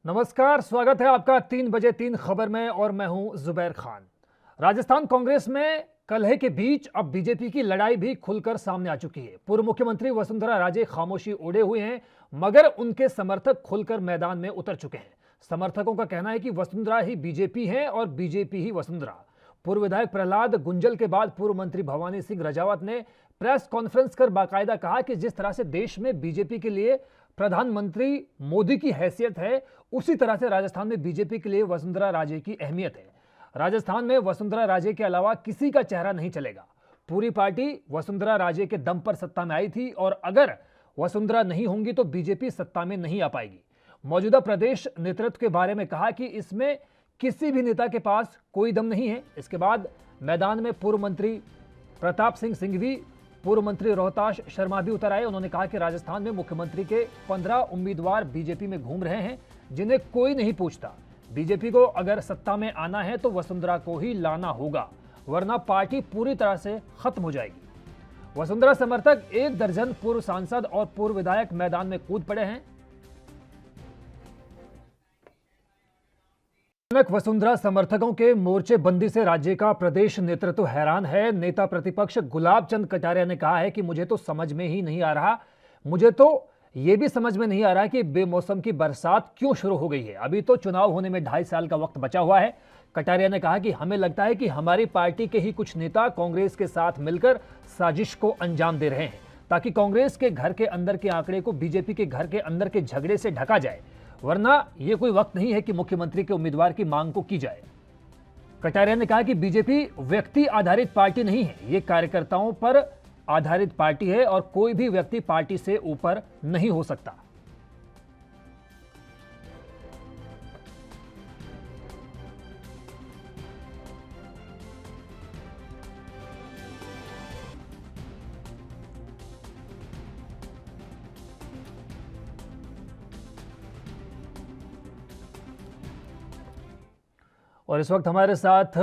नमस्कार, स्वागत है आपका 3 बजे 3 खबर में और मैं हूं जुबैर खान। राजस्थान कांग्रेस में कलह के बीच अब बीजेपी की लड़ाई भी खुलकर सामने आ चुकी है। पूर्व मुख्यमंत्री वसुंधरा राजे खामोशी ओढ़े हुए हैं, मगर उनके समर्थक खुलकर मैदान में उतर चुके हैं। समर्थकों का कहना है कि वसुंधरा ही बीजेपी है और बीजेपी ही वसुंधरा। पूर्व विधायक प्रहलाद गुंजल के बाद पूर्व मंत्री भवानी सिंह राजावत ने प्रेस कॉन्फ्रेंस कर बाकायदा कहा कि जिस तरह से देश में बीजेपी के लिए प्रधानमंत्री मोदी की हैसियत है, उसी तरह से राजस्थान में बीजेपी के लिए वसुंधरा राजे की अहमियत है। राजस्थान में वसुंधरा राजे के अलावा किसी का चेहरा नहीं चलेगा। पूरी पार्टी वसुंधरा राजे के दम पर सत्ता में आई थी और अगर वसुंधरा नहीं होंगी तो बीजेपी सत्ता में नहीं आ पाएगी। मौजूदा प्रदेश नेतृत्व के बारे में कहा कि इसमें किसी भी नेता के पास कोई दम नहीं है। इसके बाद मैदान में पूर्व मंत्री प्रताप सिंह सिंघवी, पूर्व मंत्री रोहताश शर्मा भी उतर आए। उन्होंने कहा कि राजस्थान में मुख्यमंत्री के 15 उम्मीदवार बीजेपी में घूम रहे हैं, जिन्हें कोई नहीं पूछता। बीजेपी को अगर सत्ता में आना है तो वसुंधरा को ही लाना होगा, वरना पार्टी पूरी तरह से खत्म हो जाएगी। वसुंधरा समर्थक 1 दर्जन पूर्व सांसद और पूर्व विधायक मैदान में कूद पड़े हैं। वसुंधरा समर्थकों के मोर्चेबंदी से राज्य का प्रदेश नेतृत्व हैरान है। नेता प्रतिपक्ष गुलाब चंद कटारिया ने कहा है कि मुझे तो समझ में ही नहीं आ रहा, मुझे तो यह भी समझ में नहीं आ रहा कि बेमौसम की बरसात क्यों शुरू हो गई है। अभी तो चुनाव होने में 2.5 साल का वक्त बचा हुआ है। कटारिया ने कहा कि हमें लगता है कि हमारी पार्टी के ही कुछ नेता कांग्रेस के साथ मिलकर साजिश को अंजाम दे रहे हैं, ताकि कांग्रेस के घर के अंदर के आंकड़े को बीजेपी के घर के अंदर के झगड़े से ढका जाए, वरना यह कोई वक्त नहीं है कि मुख्यमंत्री के उम्मीदवार की मांग को की जाए। कटारिया ने कहा कि बीजेपी व्यक्ति आधारित पार्टी नहीं है, यह कार्यकर्ताओं पर आधारित पार्टी है और कोई भी व्यक्ति पार्टी से ऊपर नहीं हो सकता। और इस वक्त हमारे साथ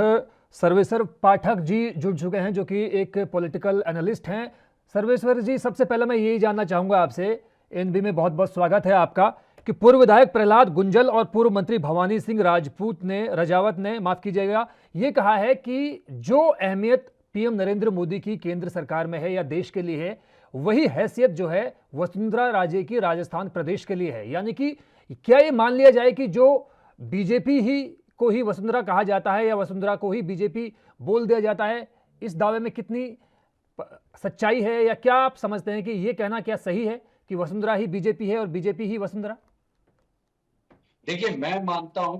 सर्वेश्वर पाठक जी जुड़ चुके हैं, जो कि एक पॉलिटिकल एनालिस्ट हैं। सर्वेश्वर जी, सबसे पहले मैं यही जानना चाहूंगा आपसे, एनबी में बहुत बहुत स्वागत है आपका, कि पूर्व विधायक प्रहलाद गुंजल और पूर्व मंत्री भवानी सिंह राजावत ने माफ कीजिएगा, ये कहा है कि जो अहमियत पीएम नरेंद्र मोदी की केंद्र सरकार में है या देश के लिए है, वही हैसियत जो है वसुंधरा राजे की राजस्थान प्रदेश के लिए है। यानी कि क्या ये मान लिया जाए कि जो बीजेपी ही को ही वसुंधरा कहा जाता है या वसुंधरा को ही बीजेपी बोल दिया जाता है, इस दावे में कितनी सच्चाई है, या क्या आप समझते हैं कि यह कहना क्या सही है कि वसुंधरा ही बीजेपी है और बीजेपी ही वसुंधरा? देखिए, मैं मानता हूं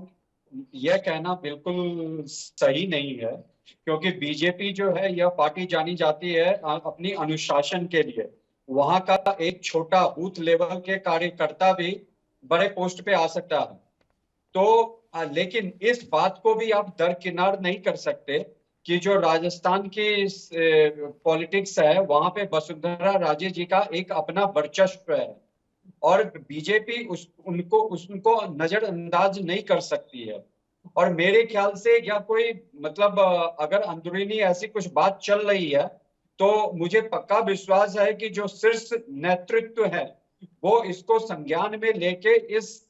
यह कहना बिल्कुल सही नहीं है, क्योंकि बीजेपी जो है यह पार्टी जानी जाती है अपनी अनुशासन के लिए। वहां का एक छोटा बूथ लेवल के कार्यकर्ता भी बड़े पोस्ट पे आ सकता है। तो लेकिन इस बात को भी आप दरकिनार नहीं कर सकते कि जो राजस्थान की पॉलिटिक्स है, वहां पे वसुंधरा राजे जी का एक अपना वर्चस्व है और बीजेपी उनको नजरअंदाज नहीं कर सकती है। और मेरे ख्याल से या कोई मतलब अगर अंदरूनी ऐसी कुछ बात चल रही है, तो मुझे पक्का विश्वास है कि जो शीर्ष नेतृत्व है वो इसको संज्ञान में लेके इस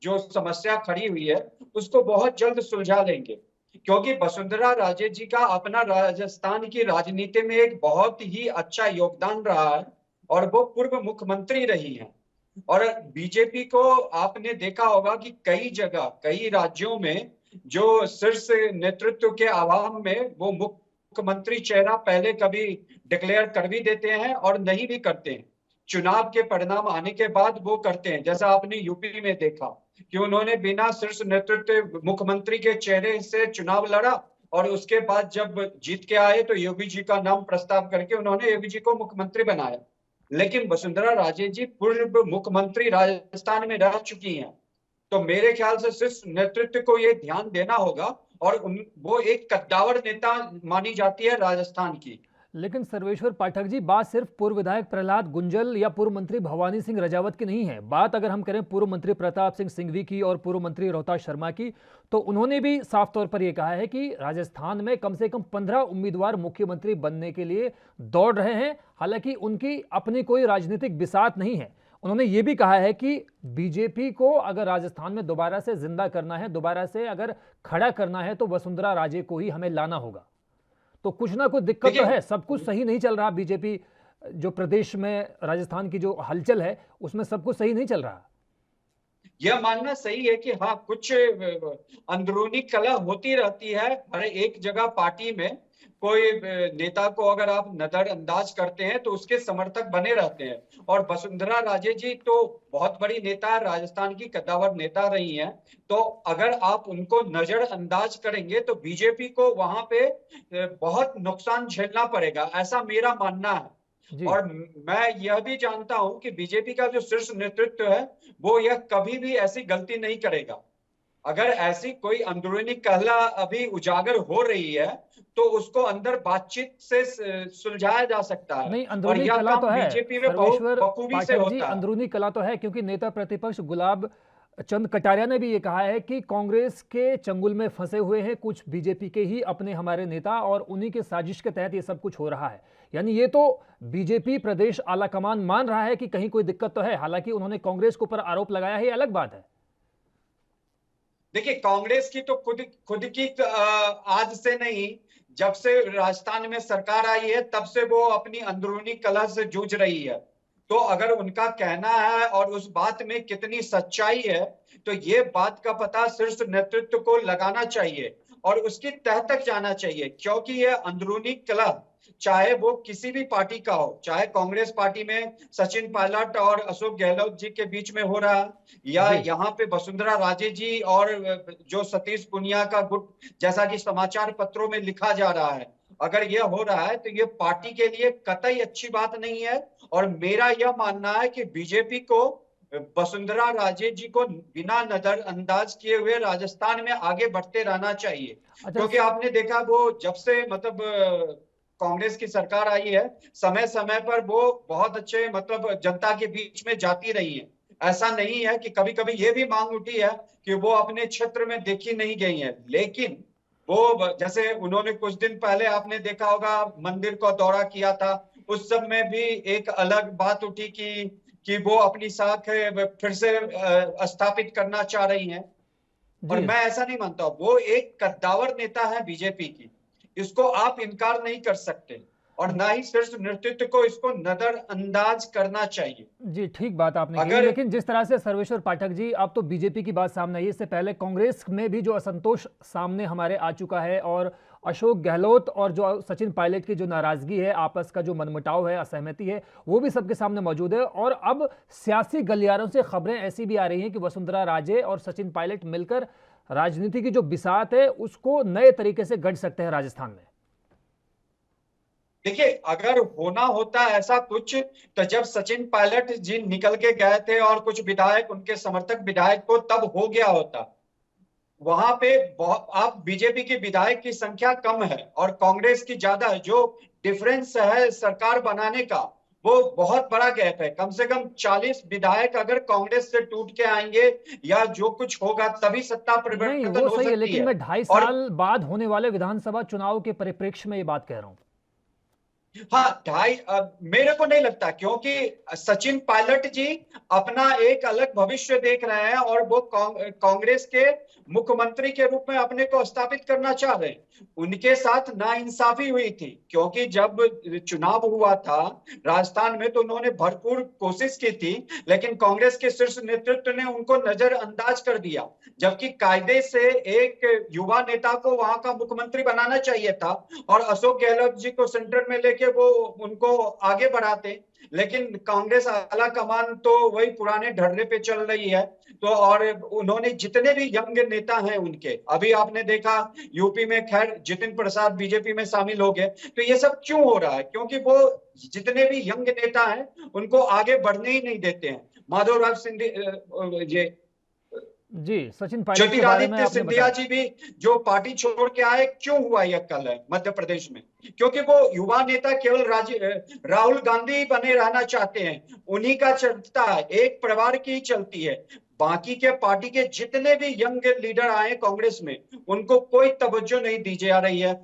जो समस्या खड़ी हुई है उसको बहुत जल्द सुलझा लेंगे, क्योंकि वसुंधरा राजे जी का अपना राजस्थान की राजनीति में एक बहुत ही अच्छा योगदान रहा है और वो पूर्व मुख्यमंत्री रही हैं। और बीजेपी को आपने देखा होगा कि कई जगह कई राज्यों में जो शीर्ष नेतृत्व के अभाव में वो मुख्यमंत्री चेहरा पहले कभी डिक्लेयर कर भी देते हैं और नहीं भी करते हैं। चुनाव के परिणाम आने के बाद वो करते हैं, जैसा आपने यूपी में देखा कि उन्होंने बिना शीर्ष नेतृत्व मुख्यमंत्री के चेहरे से चुनाव लड़ा और उसके बाद जब जीत के आए तो योगी जी का नाम प्रस्ताव करके उन्होंने योगी जी को मुख्यमंत्री बनाया। लेकिन वसुंधरा राजे जी पूर्व मुख्यमंत्री राजस्थान में रह चुकी हैं, तो मेरे ख्याल से शीर्ष नेतृत्व को ये ध्यान देना होगा और वो एक कद्दावर नेता मानी जाती है राजस्थान की। लेकिन सर्वेश्वर पाठक जी, बात सिर्फ पूर्व विधायक प्रहलाद गुंजल या पूर्व मंत्री भवानी सिंह राजावत की नहीं है। बात अगर हम करें पूर्व मंत्री प्रताप सिंह सिंघवी की और पूर्व मंत्री रोहताश शर्मा की, तो उन्होंने भी साफ तौर पर यह कहा है कि राजस्थान में कम से कम 15 उम्मीदवार मुख्यमंत्री बनने के लिए दौड़ रहे हैं। हालांकि उनकी अपनी कोई राजनीतिक बिसात नहीं है। उन्होंने ये भी कहा है कि बीजेपी को अगर राजस्थान में दोबारा से जिंदा करना है, दोबारा से अगर खड़ा करना है, तो वसुंधरा राजे को ही हमें लाना होगा। तो कुछ ना कुछ दिक्कत तो देखिए, है, सब कुछ सही नहीं चल रहा। बीजेपी जो प्रदेश में राजस्थान की जो हलचल है उसमें सब कुछ सही नहीं चल रहा। यह मानना सही है कि हाँ, कुछ अंदरूनी कलह होती रहती है हर एक जगह। पार्टी में कोई नेता को अगर आप नजरअंदाज करते हैं तो उसके समर्थक बने रहते हैं। और वसुंधरा राजे जी तो बहुत बड़ी नेता है, राजस्थान की कद्दावर नेता रही हैं। तो अगर आप उनको नजरअंदाज करेंगे तो बीजेपी को वहां पे बहुत नुकसान झेलना पड़ेगा, ऐसा मेरा मानना है। जी और मैं यह भी जानता हूं कि बीजेपी का जो शीर्ष नेतृत्व है वो यह कभी भी ऐसी गलती नहीं करेगा। अगर ऐसी कोई अंदरूनी कलह अभी उजागर हो रही है तो उसको अंदर बातचीत से सुलझाया जा सकता है। नहीं, और अंदरूनी यह कला तो काम है बीजेपी में बहुत सर्वेश्वर बखूबी से पाठक जी, होता है। अंदरूनी कला तो है, क्योंकि नेता प्रतिपक्ष गुलाब चंद कटारिया ने भी ये कहा है कि कांग्रेस के चंगुल में फंसे हुए हैं कुछ बीजेपी के ही अपने हमारे नेता, और उन्हीं के साजिश के तहत ये सब कुछ हो रहा है। यानी ये तो बीजेपी प्रदेश आलाकमान मान रहा है कि कहीं कोई दिक्कत तो है, हालांकि उन्होंने कांग्रेस के ऊपर आरोप लगाया है, ये अलग बात है। देखिए, कांग्रेस की तो खुद खुद की आज से नहीं, जब से राजस्थान में सरकार आई है तब से वो अपनी अंदरूनी कलह से जूझ रही है। तो अगर उनका कहना है और उस बात में कितनी सच्चाई है तो ये बात का पता शीर्ष नेतृत्व को लगाना चाहिए और उसकी तह तक जाना चाहिए। क्योंकि ये अंदरूनी कलह चाहे वो किसी भी पार्टी का हो, चाहे कांग्रेस पार्टी में सचिन पायलट और अशोक गहलोत जी के बीच में हो रहा, या जी यहाँ पे वसुंधरा राजे जी और जो सतीश पुनिया का गुट, जैसा कि समाचार पत्रों में लिखा जा रहा है, अगर यह हो रहा है तो ये पार्टी के लिए कतई अच्छी बात नहीं है। और मेरा यह मानना है कि बीजेपी को वसुंधरा राजे जी को बिना नजरअंदाज किए हुए राजस्थान में आगे बढ़ते रहना चाहिए। अच्छा क्योंकि आपने देखा वो जब से मतलब कांग्रेस की सरकार आई है, समय समय पर वो बहुत अच्छे मतलब जनता के बीच में जाती रही है। ऐसा नहीं है कि कभी कभी ये भी मांग उठी है कि वो अपने क्षेत्र में देखी नहीं गई है, लेकिन वो जैसे उन्होंने कुछ दिन पहले आपने देखा होगा मंदिर का दौरा किया था, उस सब में भी एक अलग बात उठी कि वो अपनी साख फिर से स्थापित करना चाह रही हैं। और जी मैं ऐसा नहीं मानता, वो एक कद्दावर नेता है बीजेपी की, इसको आप इनकार नहीं कर सकते। और ना ही शीर्ष नेतृत्व को इसको नजरअंदाज करना चाहिए। जी, ठीक बात आपने कही। अगर लेकिन जिस तरह से सर्वेश्वर पाठक जी, अब तो बीजेपी की बात सामने आई है, इससे पहले कांग्रेस में भी जो असंतोष सामने हमारे आ चुका है, और अशोक गहलोत और जो सचिन पायलट की जो नाराजगी है, आपस का जो मनमुटाव है, असहमति है, वो भी सबके सामने मौजूद है। और अब सियासी गलियारों से खबरें ऐसी भी आ रही हैं कि वसुंधरा राजे और सचिन पायलट मिलकर राजनीति की जो बिसात है उसको नए तरीके से गढ़ सकते हैं राजस्थान में। देखिए, अगर होना होता ऐसा कुछ तो जब सचिन पायलट जी निकल के गए थे और कुछ विधायक, उनके समर्थक विधायक को, तब हो गया होता। वहां पे आप बीजेपी के विधायक की संख्या कम है और कांग्रेस की ज्यादा है। जो डिफरेंस है सरकार बनाने का वो बहुत बड़ा गैप है। कम से कम 40 विधायक अगर कांग्रेस से टूट के आएंगे या जो कुछ होगा तभी सत्ता नहीं, परिवर्तन वो हो सही है, सकती लेकिन है। मैं 2.5 और साल बाद होने वाले विधानसभा चुनाव के परिप्रेक्ष्य में ये बात कह रहा हूं। हाँ, मेरे को नहीं लगता, क्योंकि सचिन पायलट जी अपना एक अलग भविष्य देख रहे हैं और वो कांग्रेस के मुख्यमंत्री के रूप में अपने को स्थापित करना चाह रहे हैं। उनके साथ नाइंसाफी हुई थी, क्योंकि जब चुनाव हुआ था राजस्थान में तो उन्होंने भरपूर कोशिश की थी, लेकिन कांग्रेस के शीर्ष नेतृत्व ने उनको नजरअंदाज कर दिया। जबकि कायदे से एक युवा नेता को वहां का मुख्यमंत्री बनाना चाहिए था और अशोक गहलोत जी को सेंटर में लेके वो उनको आगे बढ़ाते। लेकिन कांग्रेस आला कमान तो वही पुराने ढर्रे पे चल रही है। तो और उन्होंने जितने भी यंग नेता हैं उनके, अभी आपने देखा यूपी में खैर जितिन प्रसाद बीजेपी में शामिल हो गए। तो ये सब क्यों हो रहा है? क्योंकि वो जितने भी यंग नेता हैं उनको आगे बढ़ने ही नहीं देते हैं। माधवराव सिंधिया, ये जी, सचिन पायलट के बारे में ज्योतिरादित्य आपने सिंधिया बताया। जी भी जो पार्टी छोड़ के आए, क्यों हुआ यह कल है मध्य प्रदेश में? क्योंकि वो युवा नेता केवल राहुल गांधी बने रहना चाहते हैं, उन्हीं का चलता है, एक परिवार की ही चलती है। बाकी के पार्टी के जितने भी यंग लीडर आए कांग्रेस में उनको कोई तवज्जो नहीं दी जा रही है।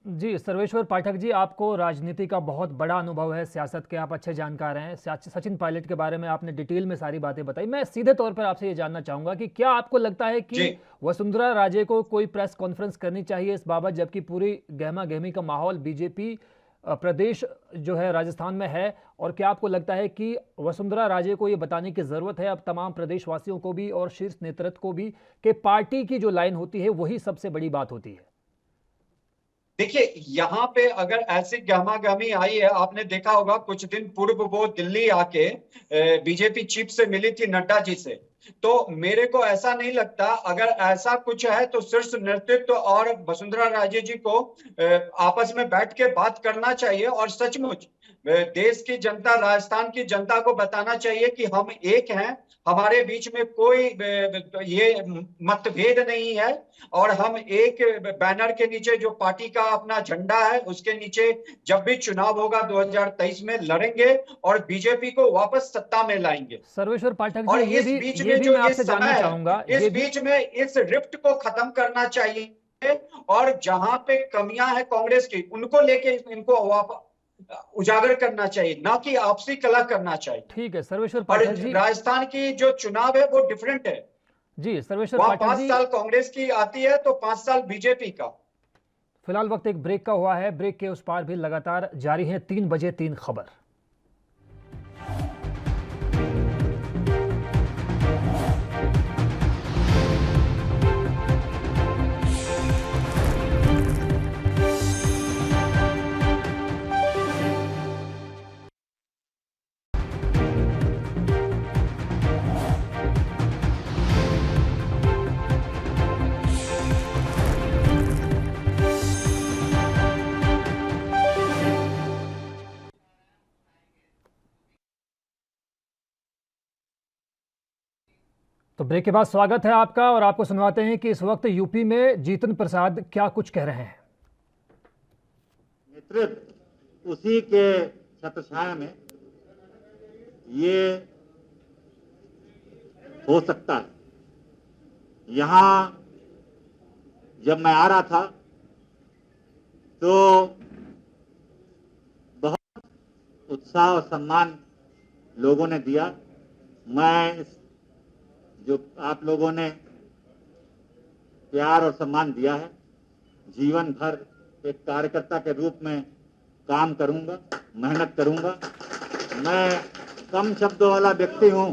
जी, सर्वेश्वर पाठक जी, आपको राजनीति का बहुत बड़ा अनुभव है, सियासत के आप अच्छे जानकार हैं। सचिन पायलट के बारे में आपने डिटेल में सारी बातें बताई। मैं सीधे तौर पर आपसे ये जानना चाहूँगा कि क्या आपको लगता है जी। कि वसुंधरा राजे को कोई प्रेस कॉन्फ्रेंस करनी चाहिए इस बाबत, जबकि पूरी गहमा-गहमी का माहौल बीजेपी प्रदेश जो है राजस्थान में है? और क्या आपको लगता है कि वसुंधरा राजे को ये बताने की ज़रूरत है अब तमाम प्रदेशवासियों को भी और शीर्ष नेतृत्व को भी कि पार्टी की जो लाइन होती है, वही सबसे बड़ी बात होती है? देखिए, यहाँ पे अगर ऐसी गहमा-गहमी आई है, आपने देखा होगा कुछ दिन पूर्व वो दिल्ली आके बीजेपी चीफ से मिली थी, नड्डा जी से। तो मेरे को ऐसा नहीं लगता, अगर ऐसा कुछ है तो शीर्ष नेतृत्व और वसुंधरा राजे जी को आपस में बैठ के बात करना चाहिए और सचमुच देश की जनता, राजस्थान की जनता को बताना चाहिए कि हम एक हैं, हमारे बीच में कोई ये मतभेद नहीं है और हम एक बैनर के नीचे, जो पार्टी का अपना झंडा है, उसके नीचे जब भी चुनाव होगा 2023 में लड़ेंगे और बीजेपी को वापस सत्ता में लाएंगे। सर्वेश्वर पाठक और जी, इस बीच ये में भी जो मैं ये आपसे जानना समय चाहूंगा, है, इस बीच में इस रिफ्ट को खत्म करना चाहिए और जहां पे कमियां हैं कांग्रेस की, उनको लेके इनको उजागर करना चाहिए, ना कि आपसी कलह करना चाहिए। ठीक है सर्वेश्वर और पाठक जी। राजस्थान की जो चुनाव है वो डिफरेंट है। जी सर्वेश्वर वहां पाठक 5 जी, साल कांग्रेस की आती है तो 5 साल बीजेपी का। फिलहाल वक्त एक ब्रेक का हुआ है। ब्रेक के उस पार भी लगातार जारी है 3 बजे 3 खबर। तो ब्रेक के बाद स्वागत है आपका और आपको सुनवाते हैं कि इस वक्त यूपी में जीतन प्रसाद क्या कुछ कह रहे हैं। नेतृत्व उसी के छत्रछाया में ये हो सकता है। यहां जब मैं आ रहा था तो बहुत उत्साह और सम्मान लोगों ने दिया। मैं इस जो आप लोगों ने प्यार और सम्मान दिया है, जीवन भर एक कार्यकर्ता के रूप में काम करूंगा, मेहनत करूंगा। मैं कम शब्दों वाला व्यक्ति हूं,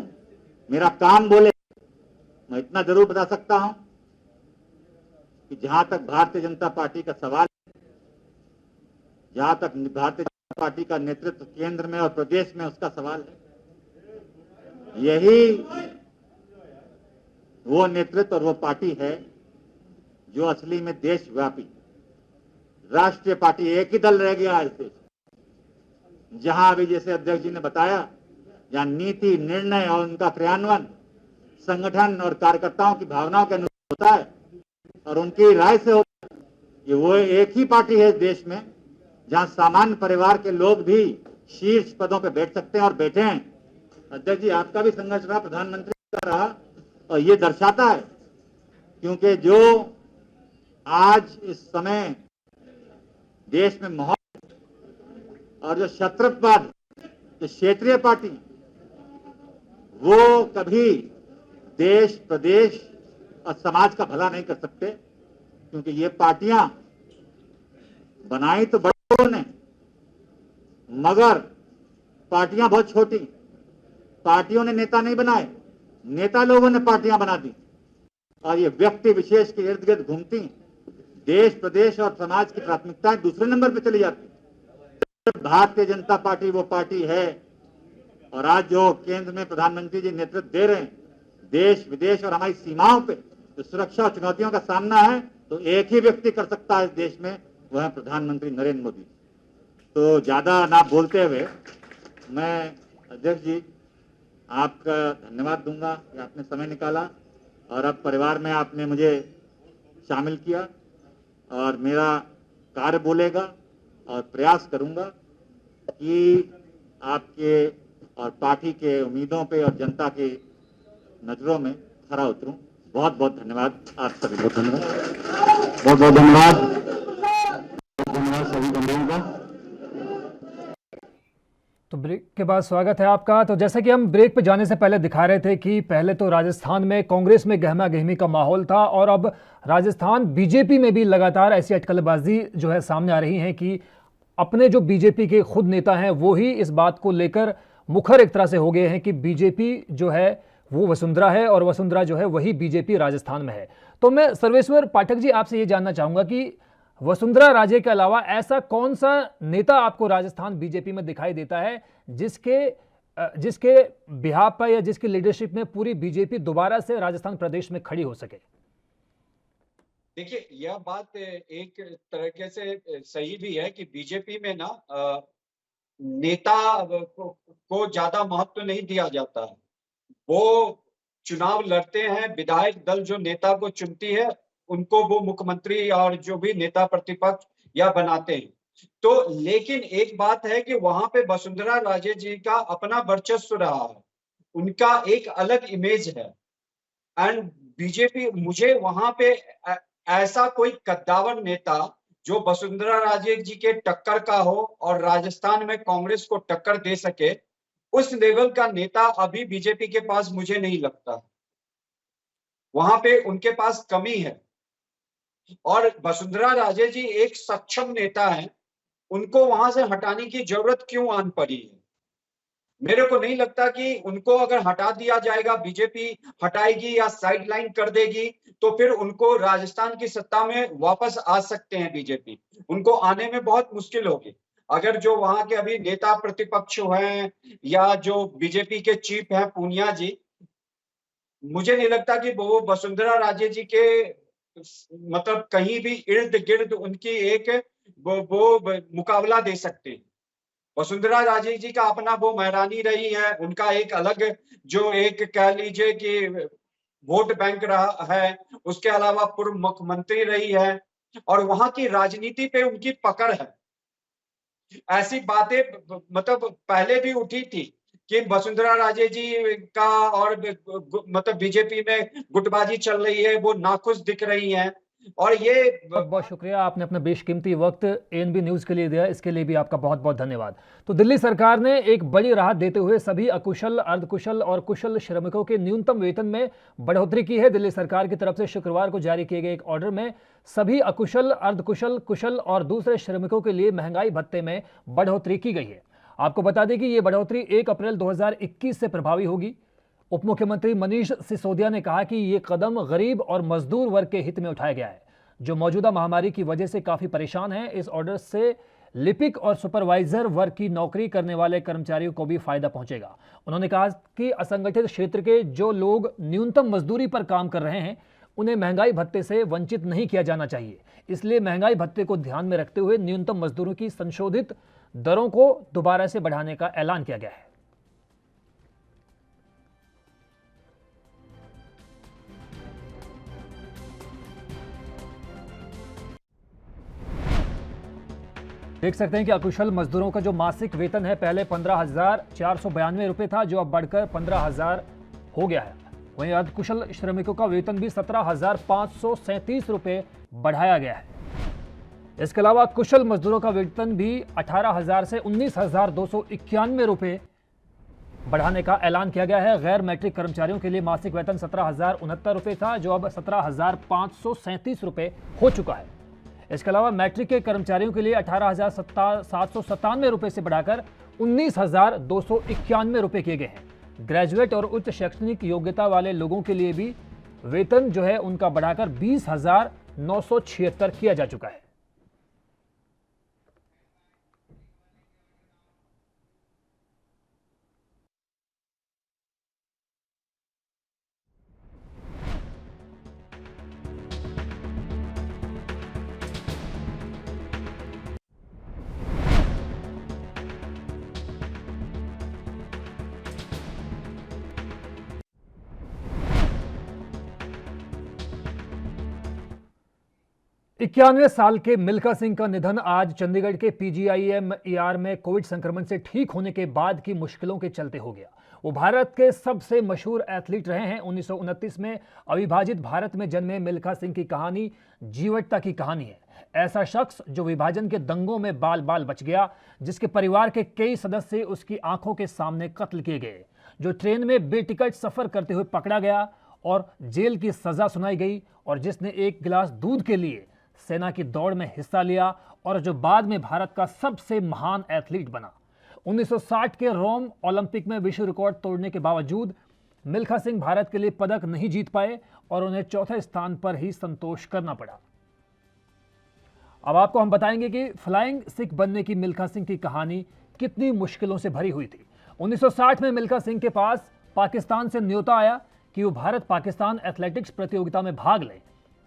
मेरा काम बोले। मैं इतना जरूर बता सकता हूं कि जहां तक भारतीय जनता पार्टी का सवाल है, जहां तक भारतीय जनता पार्टी का नेतृत्व केंद्र में और प्रदेश में उसका सवाल है, यही वो नेतृत्व और वो पार्टी है जो असली में देशव्यापी राष्ट्रीय पार्टी, एक ही दल रह गया आज देश। जहां अभी जैसे अध्यक्ष जी ने बताया, जहां नीति, निर्णय और उनका क्रियान्वयन संगठन और कार्यकर्ताओं की भावनाओं के अनुसार होता है और उनकी राय से होता है। ये वो एक ही पार्टी है देश में जहां सामान्य परिवार के लोग भी शीर्ष पदों पर बैठ सकते हैं और बैठे हैं। अध्यक्ष जी, आपका भी संघर्ष रहा, प्रधानमंत्री का रहा, और ये दर्शाता है क्योंकि जो आज इस समय देश में माहौल और जो शत्रुत्ववाद, जो क्षेत्रीय पार्टी, वो कभी देश, प्रदेश और समाज का भला नहीं कर सकते, क्योंकि ये पार्टियां बनाई तो बड़े लोगों ने, मगर पार्टियां बहुत छोटी। पार्टियों ने नेता नहीं बनाए, नेता लोगों ने पार्टियां बना दी और ये व्यक्ति विशेष के इर्द गिर्द घूमती। देश, प्रदेश और समाज की प्राथमिकताएं दूसरे नंबर पे चली जाती। भारतीय जनता पार्टी वो पार्टी है और आज जो केंद्र में प्रधानमंत्री जी नेतृत्व दे रहे हैं, देश, विदेश और हमारी सीमाओं पे जो सुरक्षा और चुनौतियों का सामना है, तो एक ही व्यक्ति कर सकता है इस देश में, वह है प्रधानमंत्री नरेंद्र मोदी। तो ज्यादा ना बोलते हुए मैं अध्यक्ष जी आपका धन्यवाद दूंगा कि आपने समय निकाला और अब परिवार में आपने मुझे शामिल किया और मेरा कार्य बोलेगा और प्रयास करूंगा कि आपके और पार्टी के उम्मीदों पे और जनता की नजरों में खरा उतरूं। बहुत बहुत धन्यवाद आप सभी को। धन्यवाद, बहुत बहुत धन्यवाद। ब्रेक के बाद स्वागत है आपका। तो जैसे कि हम ब्रेक पे जाने से पहले दिखा रहे थे कि पहले तो राजस्थान में कांग्रेस में गहमा गहमी का माहौल था और अब राजस्थान बीजेपी में भी लगातार ऐसी अटकलबाजी जो है सामने आ रही है कि अपने जो बीजेपी के खुद नेता हैं वो ही इस बात को लेकर मुखर एक तरह से हो गए हैं कि बीजेपी जो है वो वसुंधरा है और वसुंधरा जो है वही बीजेपी राजस्थान में है। तो मैं सर्वेश्वर पाठक जी आपसे ये जानना चाहूंगा कि वसुंधरा राजे के अलावा ऐसा कौन सा नेता आपको राजस्थान बीजेपी में दिखाई देता है जिसके बिहाफ पर या जिसकी लीडरशिप में पूरी बीजेपी दोबारा से राजस्थान प्रदेश में खड़ी हो सके? देखिए, यह बात एक तरीके से सही भी है कि बीजेपी में ना नेता को ज्यादा महत्व नहीं दिया जाता है। वो चुनाव लड़ते हैं, विधायक दल जो नेता को चुनती है उनको वो मुख्यमंत्री और जो भी नेता प्रतिपक्ष या बनाते हैं। तो लेकिन एक बात है कि वहां पे वसुंधरा राजे जी का अपना वर्चस्व रहा है, उनका एक अलग इमेज है। एंड बीजेपी, मुझे वहां पे ऐसा कोई कद्दावर नेता जो वसुंधरा राजे जी के टक्कर का हो और राजस्थान में कांग्रेस को टक्कर दे सके, उस लेवल का नेता अभी बीजेपी के पास मुझे नहीं लगता। वहां पे उनके पास कमी है और वसुंधरा राजे जी एक सक्षम नेता हैं, उनको वहां से हटाने की जरूरत क्यों आन पड़ी है? मेरे को नहीं लगता कि उनको अगर हटा दिया जाएगा, बीजेपी हटाएगी या साइडलाइन कर देगी, तो फिर उनको राजस्थान की सत्ता में वापस आ सकते हैं बीजेपी। उनको आने में बहुत मुश्किल होगी। अगर जो वहां के अभी नेता प्रतिपक्ष हैं या जो बीजेपी के चीफ हैं पूनिया जी, मुझे नहीं लगता कि वो वसुंधरा राजे जी के मतलब कहीं भी इर्द गिर्द उनकी एक वो मुकाबला दे सकते हैं। वसुंधरा राजे जी का अपना वो महारानी रही है, उनका एक अलग जो एक कह लीजिए कि वोट बैंक रहा है, उसके अलावा पूर्व मुख्यमंत्री रही है और वहां की राजनीति पे उनकी पकड़ है। ऐसी बातें मतलब पहले भी उठी थी कि वसुंधरा राजे जी का और मतलब बीजेपी में गुटबाजी चल रही है, वो नाखुश दिख रही हैं और ये बहुत बहुत शुक्रिया, आपने अपना बेशकीमती वक्त एएनबी न्यूज़ के लिए दिया, इसके लिए भी आपका बहुत बहुत धन्यवाद। तो दिल्ली सरकार ने एक बड़ी राहत देते हुए सभी अकुशल, अर्धकुशल और कुशल श्रमिकों के न्यूनतम वेतन में बढ़ोतरी की है। दिल्ली सरकार की तरफ से शुक्रवार को जारी किए गए एक ऑर्डर में सभी अकुशल, अर्धकुशल, कुशल और दूसरे श्रमिकों के लिए महंगाई भत्ते में बढ़ोतरी की गई है। आपको बता दें कि ये बढ़ोतरी 1 अप्रैल 2021 से प्रभावी होगी। उप मुख्यमंत्री मनीष सिसोदिया ने कहा कि ये कदम गरीब और मजदूर वर्ग के हित में उठाया गया है जो मौजूदा महामारी की वजह से काफी परेशान हैं। इस ऑर्डर से लिपिक और सुपरवाइजर वर्ग की नौकरी करने वाले कर्मचारियों को भी फायदा पहुंचेगा। उन्होंने कहा कि असंगठित क्षेत्र के जो लोग न्यूनतम मजदूरी पर काम कर रहे हैं उन्हें महंगाई भत्ते से वंचित नहीं किया जाना चाहिए। इसलिए महंगाई भत्ते को ध्यान में रखते हुए न्यूनतम मजदूरों की संशोधित दरों को दोबारा से बढ़ाने का ऐलान किया गया है। देख सकते हैं कि अकुशल मजदूरों का जो मासिक वेतन है पहले 15,492 रुपये था, जो अब बढ़कर 15,000 हो गया है। वहीं अर्धकुशल श्रमिकों का वेतन भी 17,537 रुपये बढ़ाया गया है। इसके अलावा कुशल मजदूरों का वेतन भी 18,000 से 19,291 रुपये बढ़ाने का ऐलान किया गया है। गैर मैट्रिक कर्मचारियों के लिए मासिक वेतन 17,069 रुपये था, जो अब 17,537 रुपये हो चुका है। इसके अलावा मैट्रिक के कर्मचारियों के लिए 18,797 रुपये से बढ़ाकर 19,291 रुपये किए गए हैं। ग्रेजुएट और उच्च शैक्षणिक योग्यता वाले लोगों के लिए भी वेतन जो है उनका बढ़ाकर 20,976 किया जा चुका है। इक्यानवे साल के मिल्खा सिंह का निधन आज चंडीगढ़ के पीजीआईएमईआर में कोविड संक्रमण से ठीक होने के बाद की मुश्किलों के चलते हो गया। वो भारत के सबसे मशहूर एथलीट रहे हैं। 1929 में अविभाजित भारत में जन्मे मिल्खा सिंह की कहानी जीवटता की कहानी है। ऐसा शख्स जो विभाजन के दंगों में बाल बाल बच गया, जिसके परिवार के कई सदस्य उसकी आंखों के सामने कत्ल किए गए, जो ट्रेन में बेटिकट सफर करते हुए पकड़ा गया और जेल की सजा सुनाई गई, और जिसने एक गिलास दूध के लिए सेना की दौड़ में हिस्सा लिया और जो बाद में भारत का सबसे महान एथलीट बना। 1960 के रोम ओलंपिक में विश्व रिकॉर्ड तोड़ने के बावजूद मिल्खा सिंह भारत के लिए पदक नहीं जीत पाए और उन्हें चौथे स्थान पर ही संतोष करना पड़ा। अब आपको हम बताएंगे कि फ्लाइंग सिख बनने की मिल्खा सिंह की कहानी कितनी मुश्किलों से भरी हुई थी। 1960 में मिल्खा सिंह के पास पाकिस्तान से न्योता आया कि वो भारत पाकिस्तान एथलेटिक्स प्रतियोगिता में भाग लें।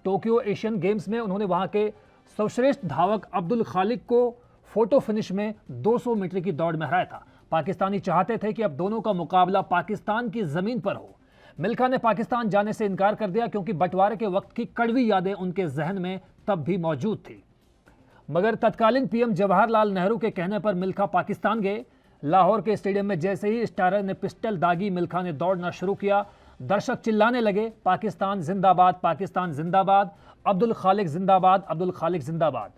टोक्यो एशियन गेम्स में उन्होंने वहां के सर्वश्रेष्ठ धावक अब्दुल खालिक को फोटो फिनिश में 200 मीटर की दौड़ में हराया था। पाकिस्तानी चाहते थे कि अब दोनों का मुकाबला पाकिस्तान की जमीन पर हो। मिल्खा ने पाकिस्तान जाने से इनकार कर दिया क्योंकि बंटवारे के वक्त की कड़वी यादें उनके जहन में तब भी मौजूद थी। मगर तत्कालीन पीएम जवाहरलाल नेहरू के कहने पर मिल्खा पाकिस्तान गए। लाहौर के स्टेडियम में जैसे ही स्टारर ने पिस्टल दागी, मिल्खा ने दौड़ना शुरू किया। दर्शक चिल्लाने लगे, पाकिस्तान जिंदाबाद, पाकिस्तान जिंदाबाद, अब्दुल खालिक जिंदाबाद, अब्दुल खालिक जिंदाबाद।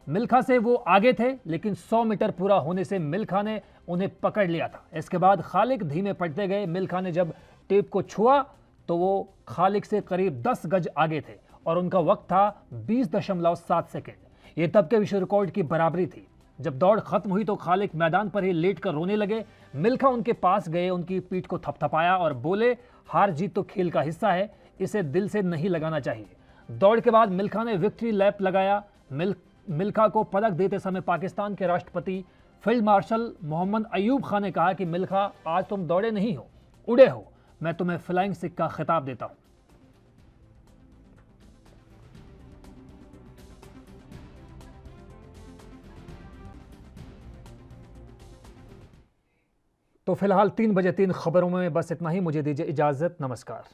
मिल्खा से वो आगे थे, लेकिन 100 मीटर पूरा होने से मिल्खा ने उन्हें पकड़ लिया था। इसके बाद खालिक धीमे पड़ते गए। मिल्खा ने जब टेप को छुआ तो वो खालिक से करीब 10 गज आगे थे और उनका वक्त था 20.7 सेकेंड। ये तब के विश्व रिकॉर्ड की बराबरी थी। जब दौड़ खत्म हुई तो खालिक मैदान पर ही लेट कर रोने लगे। मिल्खा उनके पास गए, उनकी पीठ को थपथपाया और बोले, हार जीत तो खेल का हिस्सा है, इसे दिल से नहीं लगाना चाहिए। दौड़ के बाद मिल्खा ने विक्ट्री लैप लगाया। मिल्खा को पदक देते समय पाकिस्तान के राष्ट्रपति फील्ड मार्शल मोहम्मद अयूब खान ने कहा कि मिल्खा, आज तुम दौड़े नहीं हो, उड़े हो, मैं तुम्हें फ्लाइंग सिख का खिताब देता हूं। तो फिलहाल 3 बजे 3 खबरों में बस इतना ही। मुझे दीजिए इजाजत। नमस्कार।